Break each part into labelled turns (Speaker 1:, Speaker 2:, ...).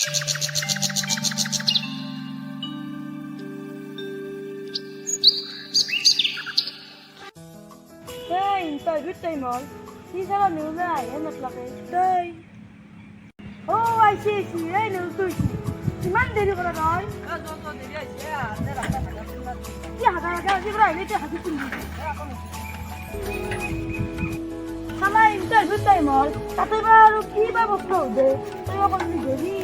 Speaker 1: Interview time all. These are new I am at Day. Oh, I see. I know to see. Siman deri kora dai. Ya, right. It has to be. Sama interview time all. Tate baru ki ba bosno de. Tayo kon ni deri.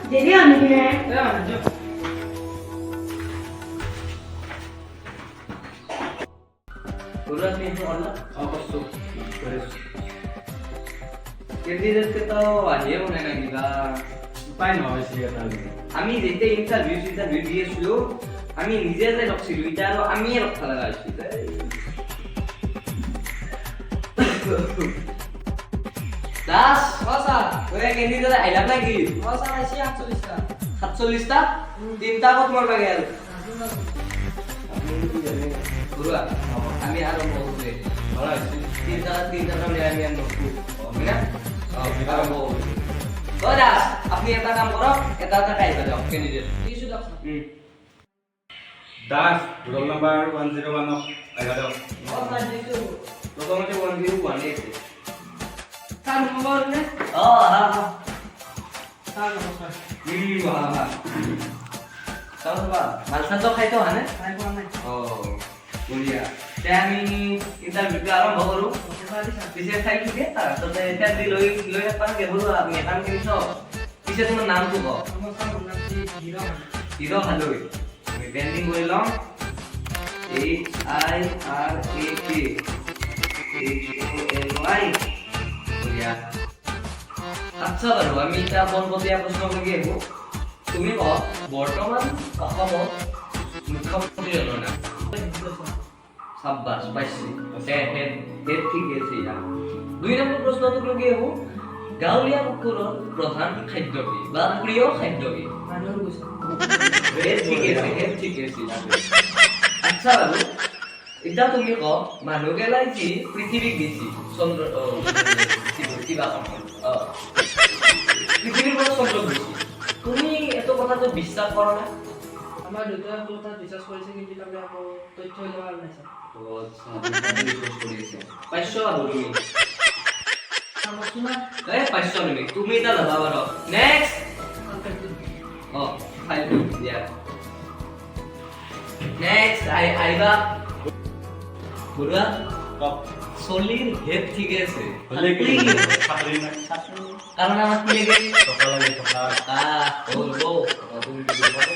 Speaker 1: Deri ani ne? Ya,
Speaker 2: Udah nih orang apa tuh? Jadi kita aja mau nanya kita. Paling apa sih ya tadi? Kami jadi interview dia sulu. Kami নিজে যে লক্ষ্য এটা আর আমি লক্ষ্য লাগাইছি। দাস কসা ওরে কেনি দাদা আইলাম নাকি? কসা আইছি 48 টা। 47 টা? তিনটা কত মরবা গেল? Berdua, kami harus mau beli. Kita kami yang nunggu. Mana? Kita mau. Das, আপনি এটা কাম করো, এটা কাটাই দাও, ক্যান্ডিডেট। কি সুযোগ?
Speaker 3: Das, roll number 101 আইগা দাও।
Speaker 2: প্রথমে 101 এসে।
Speaker 1: কাম নম্বর নে?
Speaker 2: হ্যাঁ।
Speaker 1: কাম নম্বর।
Speaker 2: বাহ। Sama malsan to খাইতো হানে?
Speaker 1: খাইবো না।
Speaker 2: বলিয়া তে আমি ইন্টারভিউ আরম্ভ করু পিছে খাই কি তার তো এটা দি লই পান কে বলো আপনি কাম কিনছ পিছে তোমার নাম তো কও
Speaker 1: আমার নাম কি
Speaker 2: হিরো হালুই আমি ব্যান্ডিং কইলাম HIRAK বলিয়া আচ্ছা বারো আমি এটা বনপতিয়া প্রশ্ন করি গেবো তুমি কও বর্তমান অসমত মুখ্যমন্ত্রী জনা সাব্বাস পাইছি হেড ঠিক আছে ইয়া 2 নম্বর প্রশ্ন তো কি হবো গাঁৱলীয়া মুখৰ প্ৰধান খাদ্য কি বা প্ৰিয় খাদ্য কি
Speaker 1: মানুহ গুছে
Speaker 2: হেড ঠিক আছে আচ্ছা বাবু এটা তুমি কও মানুহ গেলাই কি পৃথিৱীক দিছি চন্দ্ৰ কিবা পৃথিৱীৰ পৰা চন্দ্ৰ দিছি তুমি এত কথা তো বিশ্বাস করো না
Speaker 1: আমার দুটো কথা বিশ্বাস করেছে কিন্তু আমি আপো তথ্য হইলো আর নাই স্যার
Speaker 2: ও আচ্ছা বিশ্বাস করিয়েছে 500 আবো তুমি
Speaker 1: আমার শোনা
Speaker 2: 500 নেবে তুমি এটা লাভ আবার নেক্সট ও ফাইল দিয়া নেক্সট আইবা বুড়া
Speaker 3: কপ
Speaker 2: সলির হেড ঠিক আছে
Speaker 3: হলে কি ছাত্রী না
Speaker 2: কারণ আমার কি লাগে
Speaker 3: সকালে
Speaker 2: বলবো তুমি কি বলবো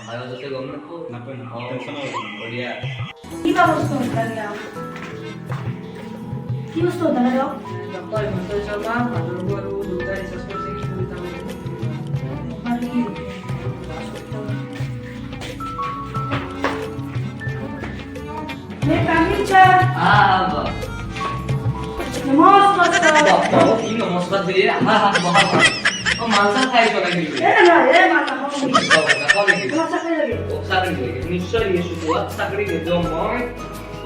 Speaker 2: আর যতে গম না তো
Speaker 3: না কোন টেনশন
Speaker 2: বড়িয়া
Speaker 1: কি ব্যবস্থা করলা কি বস্তু দাঁড়াও ডক্টর মন্তল শর্মা ভাদর বড় দুটা রিসার্চ করছে কি বলতে হবে আর কি Mekanica.
Speaker 2: বাহ
Speaker 1: নমস্কার
Speaker 2: বাহ কি নমস্কার দিয়ে ও মালসা খাইছো নাকি
Speaker 1: না মাথা
Speaker 2: কবে কি
Speaker 1: তোমার সাথে লাগে
Speaker 2: চাকরি করে নিশ্চয় ইয়েসু তো চাকরি করে জময়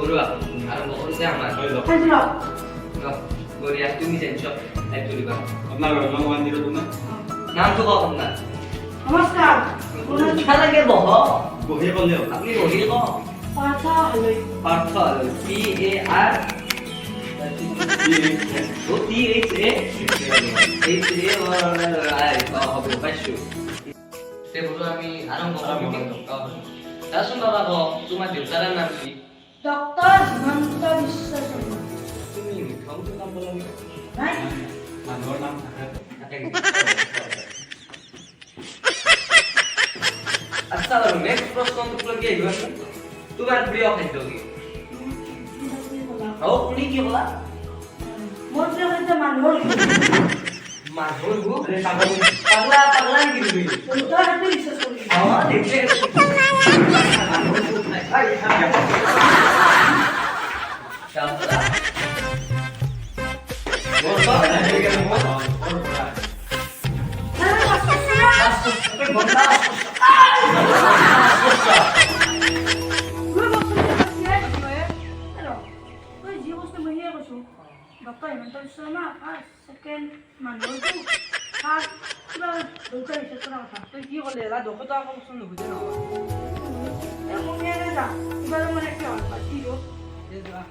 Speaker 2: ওরা আর বলতে আমার
Speaker 1: হ্যালো
Speaker 2: গরিয়া তুমি জানছো একটু বা
Speaker 3: আপনার নাম 102 না
Speaker 2: নাম তো কম না
Speaker 1: নমস্কার
Speaker 2: খেলা কে বহ
Speaker 3: বহে বললেও
Speaker 2: আপনি বহি কো
Speaker 1: পাতা হলো
Speaker 2: পার্থ PAR ও THA হবে পাইছো তে বলো আমি আরম্ভ করব দাসুন বাবা গো তোমার দেউতার নাম কি
Speaker 1: ডক্টর হিমন্ত বিশ্ব শর্মা
Speaker 2: তুমি খাওতে নাম বলো
Speaker 1: নাই
Speaker 3: মানুষের নাম থাকে
Speaker 2: আচ্ছা বলো নেক্সট প্রশ্ন তো কি হইবে তোমার প্রিয় খাদ্য কি ও তুমি কি বলা
Speaker 1: মোর প্রিয় খাদ্য মানুষ
Speaker 2: মানুষ পাগলা কি তুমি
Speaker 1: ডক্টর হাতে বিশ্বাস করি
Speaker 2: আমার দেখতে
Speaker 1: doctor Himanta Biswa Sarma first second মানুহটো ফাৰ্ষ্ট কিবা দুটা ৰিচাৰ্জ কৰা কথা
Speaker 2: তই কি ক'লে এলা 200 টকা কমচোন নুবুজে নহয়
Speaker 1: এই কমিয়াৰে যা কিবা মানে কি হ'ল পাতি দিওঁ
Speaker 2: এই যোৱা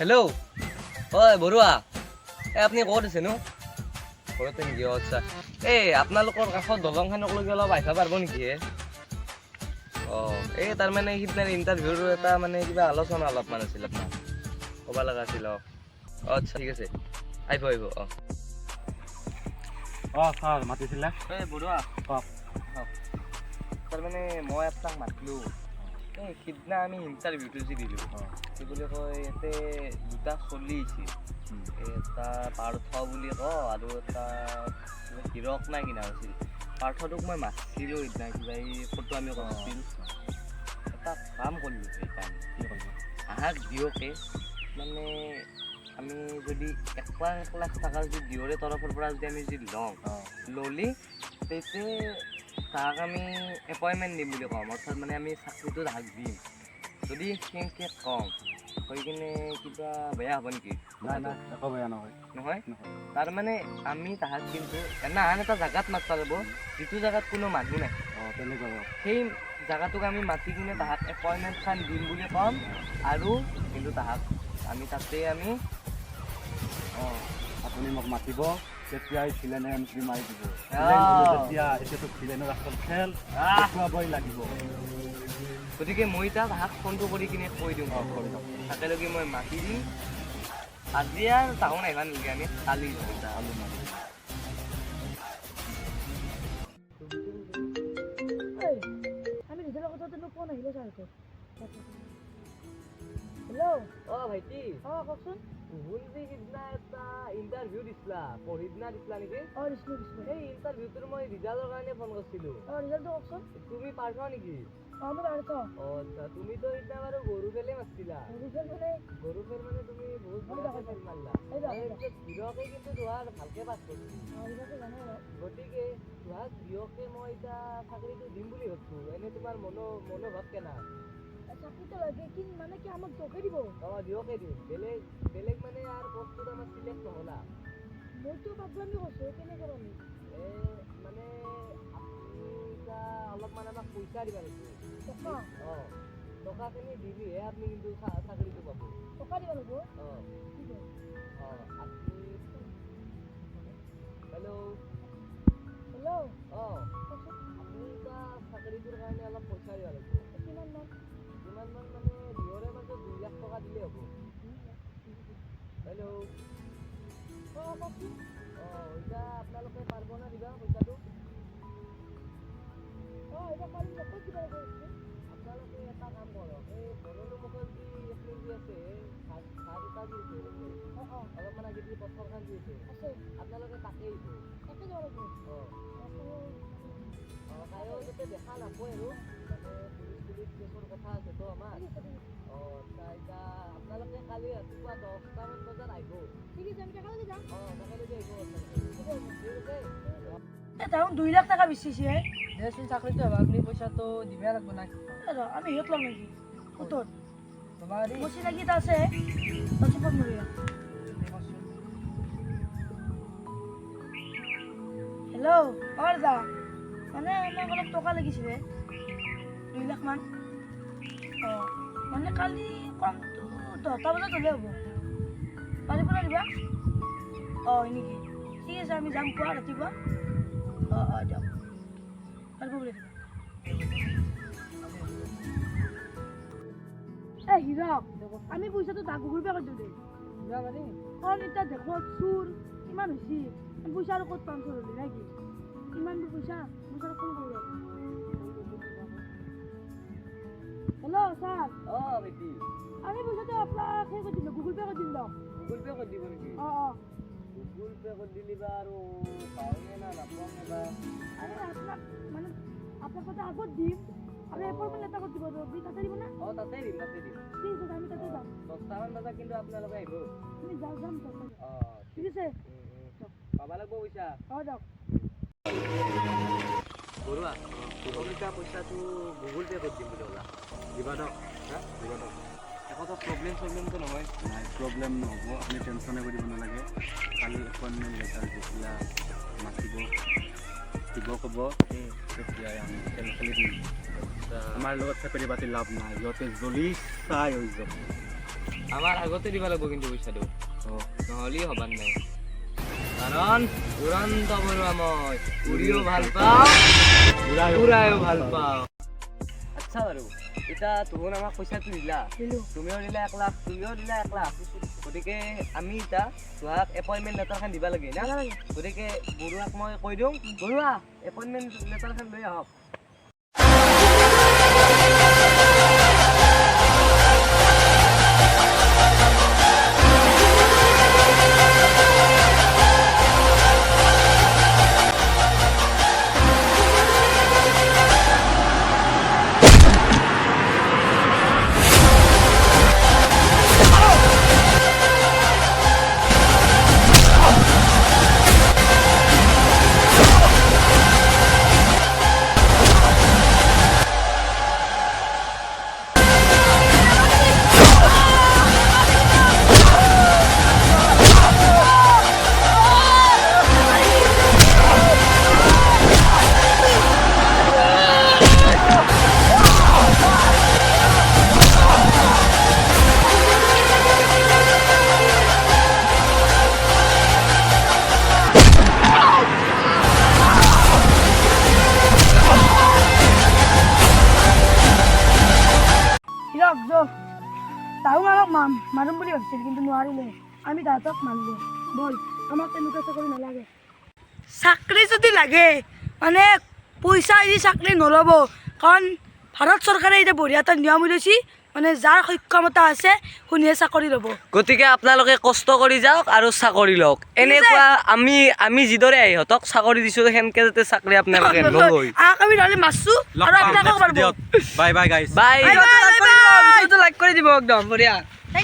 Speaker 2: হেল্ল' হয় বৰুৱা আপুনি ক'ত আছে নো ঘৰতে নেকি আচ্ছা আপোনালোকৰ কাষত দলংখনক লৈ অলপ আহিব পাৰিব নেকি তাৰমানে সিদিনাৰ ইণ্টাৰভিউৰ এটা মানে কিবা আলোচনা অলপমান আছিল আপোনাৰ ক'ব লগা আছিল আচ্ছা ঠিক আছে আহিব
Speaker 3: ছাৰ মাতিছিলে
Speaker 2: বৰুৱা
Speaker 3: কওক
Speaker 2: তাৰমানে মই আপোনাক মাতিলোঁ সিদিনা আমি ইণ্টাৰভিউটো যি দিলোঁ কি বুলি কয় ইয়াতে দুটা চলি আছিল এটা পাৰ্থ বুলি কওঁ আৰু এটা হিৰক নাই কিনা হৈছিল পাৰ্থটোক মই মাতিছিলোঁ সিদিনা কিবা এই ফটো আমি কৰিছিল এটা কাম কৰিলোঁ সেইকাৰণে
Speaker 3: কি কৰিব
Speaker 2: আহাক দিয়কে মানে আমি যদি 1 লাখ টকা যদি দিয়ৰে তৰফৰ পৰা যদি আমি যদি ল'লি তেতিয়া তাক আমি এপইণ্টমেণ্ট দিম বুলি কওঁ অৰ্থাৎ মানে আমি চাকৰিটো তাক দিম যদি সেনেকৈ কওঁ হৈ কিনে কিবা বেয়া হ'ব নেকি
Speaker 3: নাই নাই একো বেয়া নহয়
Speaker 2: নহয় তাৰমানে আমি তাহাক কিন্তু আন এটা জেগাত মাতিব লাগিব যিটো জেগাত কোনো মানুহ নাই
Speaker 3: তেনেকুৱা
Speaker 2: সেই জেগাটোক আমি মাতি কিনে তাহাক এপইণ্টমেণ্টখন দিম বুলি ক'ম আৰু কিন্তু তাহাক আমি তাতে আমি
Speaker 3: আপুনি মোক মাতিব তেতিয়াই ছিলেনে এণ্ট্ৰি মাৰি দিব তেতিয়া এতিয়াতো ছিলেনৰ আচল খেল খুৱাবই লাগিব
Speaker 2: গতিকে মই তাহাক ফোনটো কৰি কিনে কৈ দিওঁ তাকেলৈকে মই মাতি দিম আজি আৰু টাউন আহিবা নেকি আমি কালি
Speaker 1: আমি ৰিজাল্টৰ কথাটো ফোন আহিলে ছাৰ হেল্ল'
Speaker 2: ভাইটি
Speaker 1: কওকচোন
Speaker 2: সিদিনা এটা ইণ্টাৰভিউ দিছিলা পৰহিদিনা দিছিলা নেকি
Speaker 1: দিছিলোঁ
Speaker 2: সেই ইণ্টাৰভিউটোৰ মই ৰিজাল্টৰ কাৰণে ফোন কৰিছিলোঁ
Speaker 1: ৰিজাল্টটো কওকচোন
Speaker 2: তুমি পাৰ্থ নেকি
Speaker 1: আমি পাৰ্থ
Speaker 2: আচ্ছা তুমিতো এতিয়া বাৰু গৰু খেলে মাতিছিলা গৰু খেল মানে তুমি বহুত খেল মাৰিলা হিৰকে কিন্তু তোমাৰ ভালকে পাছ কৰিছি গতিকে তোমাক হিৰকে মই এতিয়া চাকৰিটো দিম বুলি ভাবছো এনে তোমাৰ মনোভাৱ কেনা
Speaker 1: চাকৰিটো লাগে কিন্তু মানে কি আমাক জকে দিব
Speaker 2: দিয়কে দিম বেলেগ মানে আৰু বস্তুত আমাৰ চিলেক্ট নহ'লা
Speaker 1: মইতো পাগলামি কৈছোঁ কেনেকৈ পাবি
Speaker 2: মানে আপুনি এতিয়া অলপমান আমাক পইচা দিব লাগিব টকাখিনি দিলেহে আপুনি কিন্তু চাকৰিটো পাব
Speaker 1: টকা দিব লাগিব
Speaker 2: আপুনি হেল্ল' আপুনি এতিয়া চাকৰিটোৰ কাৰণে অলপ পইচা দিব লাগিব কিমান মান মানে বিহৰে মাজত 2 লাখ টকা দিলে হ'ব হেল্ল' এতিয়া আপোনালোকে পাৰিব না দিবা পইচাটো আপোনালোকে এটা কাম কৰক এই বনলো মুখত যি এইখিনি যি আছে চাহ দুটা যি আছে অলপমান আগে যি পথৰখন যি আছে আপোনালোকে তাকে আহিব কায়ো যাতে দেখা নাপায় আৰু মানে পুলিচ কেছৰ কথা আছেতো আমাৰ এতিয়া আপোনালোকে কালি ৰাতিপুৱা 10টামান বজাত আহিব ঠিক আছে আমি একেলগে যাম একেলগে আহিব ঠিক আছে
Speaker 1: তাহোন 2 লাখ টাকা বিচাৰিছে
Speaker 2: দেচোন চাকৰিটো হ'ব আপুনি পইচাটো দিবই লাগিব না
Speaker 1: আমি সিহঁত ল'ম নেকি ক'ত
Speaker 2: তোমাৰ
Speaker 1: মোৰ চিনাকি এটা আছে লচিপত মৰিয়া হেল্ল' দা মানে আমাক অলপ টকা লাগিছিলে 2 লাখ মান মানে কালি কমটো 10টা বজাত হ'লে হ'ব পাৰিব না দিবা নেকি ঠিক আছে আমি যাম পুৱা ৰাতিপুৱা দিয়ক পাৰিব বুলি দিবা হিৰক আমি পইচাটো তাক গুগল পে কৰি দিওঁ দেই কাৰণ এতিয়া দেখো চুৰ কিমান হৈছে পইচা আৰু ক'ত পাম চুৰ হ'লে নে কি ইমান পইচা ক'ত কৰিব হেল্ল' ছাৰ
Speaker 2: বেটি
Speaker 1: আমি পইচাটো আপোনাক সেই কৰি দিলোঁ গুগল পে কৰি দিম
Speaker 2: গুগল পে কৰি দিব নেকি গুগল পে কৰি দিলি বা আৰু পাওঁনে না নাপাওঁনে বা
Speaker 1: আপোনাক মানে আপোনাক কথা আগত দিম আৰু এপইণ্টমেণ্ট এটা কৰি দিব তাতে দিব না
Speaker 2: তাতে দিম
Speaker 1: ঠিক আছে আমি তাতে যাম
Speaker 2: 10টামান বজাত কিন্তু আপোনালোকে আহিব
Speaker 1: আমি যাম ঠিক আছে
Speaker 2: পাব লাগিব পইচা
Speaker 1: দিয়ক
Speaker 2: বৰুৱা পইচাটো গুগল পে কৰি দিম বুলি ক'লা
Speaker 3: দিবা দিয়ক দিবা দিয়ক
Speaker 2: একোতো প্ৰব্লেমটো নহয়
Speaker 3: নাই প্ৰব্লেম নহ'ব আপুনি টেনশ্যনে কৰিব নালাগে কালি এপইণ্টমেণ্ট লেটাৰ যেতিয়া মাতিব দিব ক'ব তেতিয়াই আমি খেল খেলি দিম আমাৰ লগত চেপেৰি পাতি লাভ নাই সিহঁতে জ্বলি চাই হৈ যাব
Speaker 2: আমাৰ আগতে দিব লাগিব কিন্তু পইচাটো নহ'লে হ'বান নাই কাৰণ উড়ন্ত বৰুৱা মই উৰিও ভাল পাওঁ উৰায়ো ভাল পাওঁ আচ্ছা বাৰু এতিয়া তুমি আমাক পইচাটো দিলা তুমিও দিলা 1 লাখ তুমিও দিলা 1 লাখ গতিকে আমি এতিয়া তোমাক এপইণ্টমেণ্ট লেটাৰখন দিব লাগে না গতিকে বৰুৱাক মই কৈ দিওঁ বৰুৱা এপইণ্টমেণ্ট লেটাৰখন লৈ আহক
Speaker 1: হিৰক যো তাহো আমাক মাৰিম বুলি ভাবিছিল কিন্তু নোৱাৰিলে আমি তাহাঁতক মাৰিলোঁ বল আমাক তেনেকুৱা চাকৰি নালাগে চাকৰি যদি লাগে মানে পইচা দি চাকৰি নল'ব কাৰণ ভাৰত চৰকাৰে এতিয়া বঢ়িয়া এটা নিয়ম উলিয়াইছে মানে যাৰ সক্ষমতা আছে শুনিয়ে চাকৰি ল'ব
Speaker 2: গতিকে আপোনালোকে কষ্ট কৰি যাওক আৰু চাকৰি লওক এনেকুৱা আমি যিদৰে ইহঁতক চাকৰি দিছোঁ সেনেকৈ যাতে চাকৰি আপোনালোকে নলয়
Speaker 1: আমি নহ'লে মাৰছোঁ আৰু আপোনালোকক মাৰিব
Speaker 3: বাই বাই গাইছ
Speaker 2: বাই
Speaker 1: বাই বাই
Speaker 2: লাইক কৰি দিব একদম বঢ়িয়া